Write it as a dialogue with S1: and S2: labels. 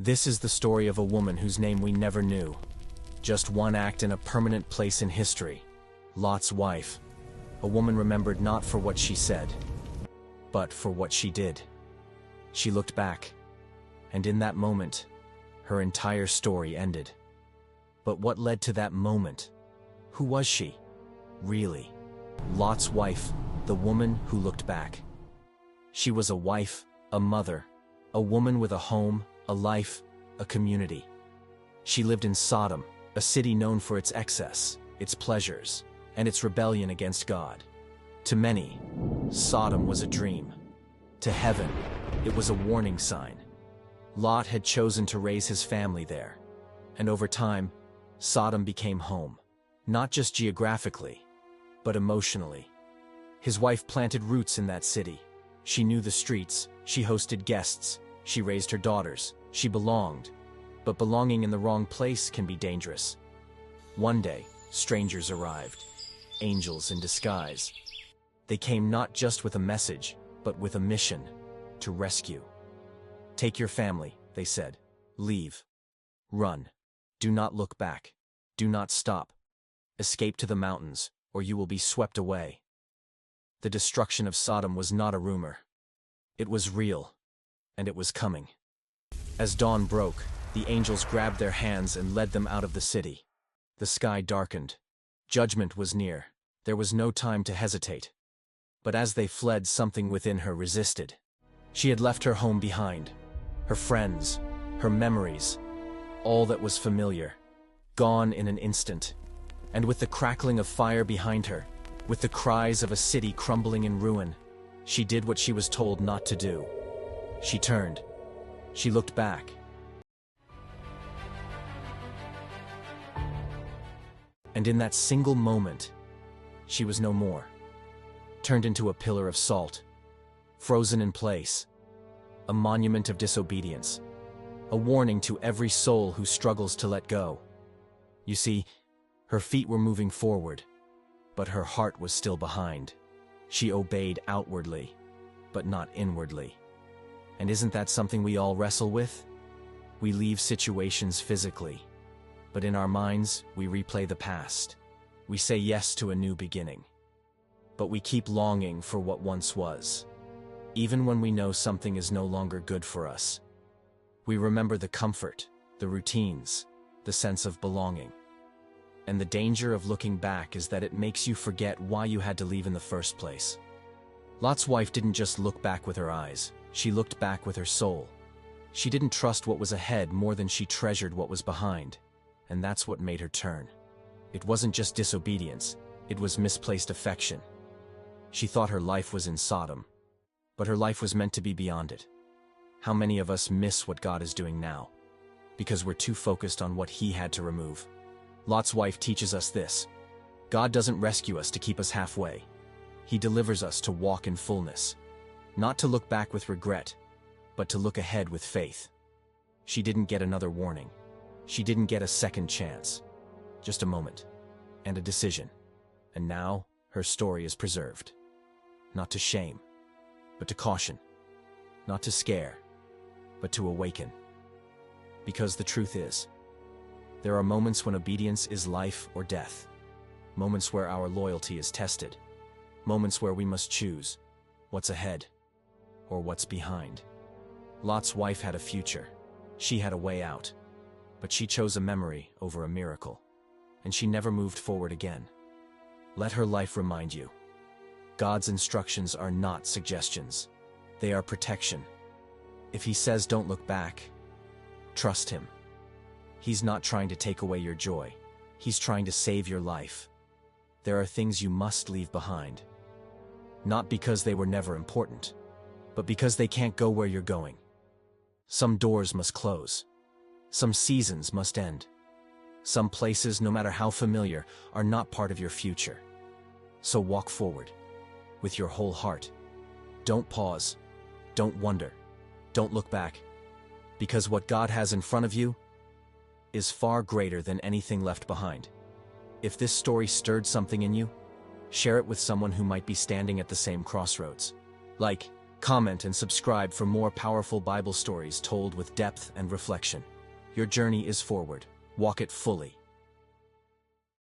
S1: This is the story of a woman whose name we never knew. Just one act in a permanent place in history. Lot's wife. A woman remembered not for what she said, but for what she did. She looked back, and in that moment, her entire story ended. But what led to that moment? Who was she, really? Lot's wife, the woman who looked back. She was a wife, a mother, a woman with a home, a life, a community. She lived in Sodom, a city known for its excess, its pleasures, and its rebellion against God. To many, Sodom was a dream. To heaven, it was a warning sign. Lot had chosen to raise his family there, and over time, Sodom became home, not just geographically, but emotionally. His wife planted roots in that city. She knew the streets, she hosted guests, she raised her daughters, she belonged. But belonging in the wrong place can be dangerous. One day, strangers arrived, angels in disguise. They came not just with a message, but with a mission to rescue. Take your family, they said. Leave. Run. Do not look back. Do not stop. Escape to the mountains, or you will be swept away. The destruction of Sodom was not a rumor. It was real, and it was coming. As dawn broke, the angels grabbed their hands and led them out of the city. The sky darkened. Judgment was near. There was no time to hesitate. But as they fled, something within her resisted. She had left her home behind, her friends, her memories, all that was familiar, gone in an instant. And with the crackling of fire behind her, with the cries of a city crumbling in ruin, she did what she was told not to do. She turned. She looked back. And in that single moment, she was no more. Turned into a pillar of salt, frozen in place, a monument of disobedience, a warning to every soul who struggles to let go. You see, her feet were moving forward, but her heart was still behind. She obeyed outwardly, but not inwardly. And isn't that something we all wrestle with? We leave situations physically, but in our minds, we replay the past. We say yes to a new beginning. But we keep longing for what once was, even when we know something is no longer good for us. We remember the comfort, the routines, the sense of belonging. And the danger of looking back is that it makes you forget why you had to leave in the first place. Lot's wife didn't just look back with her eyes, she looked back with her soul. She didn't trust what was ahead more than she treasured what was behind, and that's what made her turn. It wasn't just disobedience, it was misplaced affection. She thought her life was in Sodom, but her life was meant to be beyond it. How many of us miss what God is doing now, because we're too focused on what He had to remove? Lot's wife teaches us this. God doesn't rescue us to keep us halfway. He delivers us to walk in fullness, not to look back with regret, but to look ahead with faith. She didn't get another warning. She didn't get a second chance. Just a moment, and a decision. And now, her story is preserved. Not to shame, but to caution. Not to scare, but to awaken. Because the truth is, there are moments when obedience is life or death. Moments where our loyalty is tested. Moments where we must choose what's ahead or what's behind. Lot's wife had a future. She had a way out. But she chose a memory over a miracle. And she never moved forward again. Let her life remind you. God's instructions are not suggestions. They are protection. If He says don't look back, trust Him. He's not trying to take away your joy. He's trying to save your life. There are things you must leave behind. Not because they were never important, but because they can't go where you're going. Some doors must close. Some seasons must end. Some places, no matter how familiar, are not part of your future. So walk forward, with your whole heart. Don't pause. Don't wonder. Don't look back. Because what God has in front of you is far greater than anything left behind. If this story stirred something in you, share it with someone who might be standing at the same crossroads. Like, comment, and subscribe for more powerful Bible stories told with depth and reflection. Your journey is forward. Walk it fully.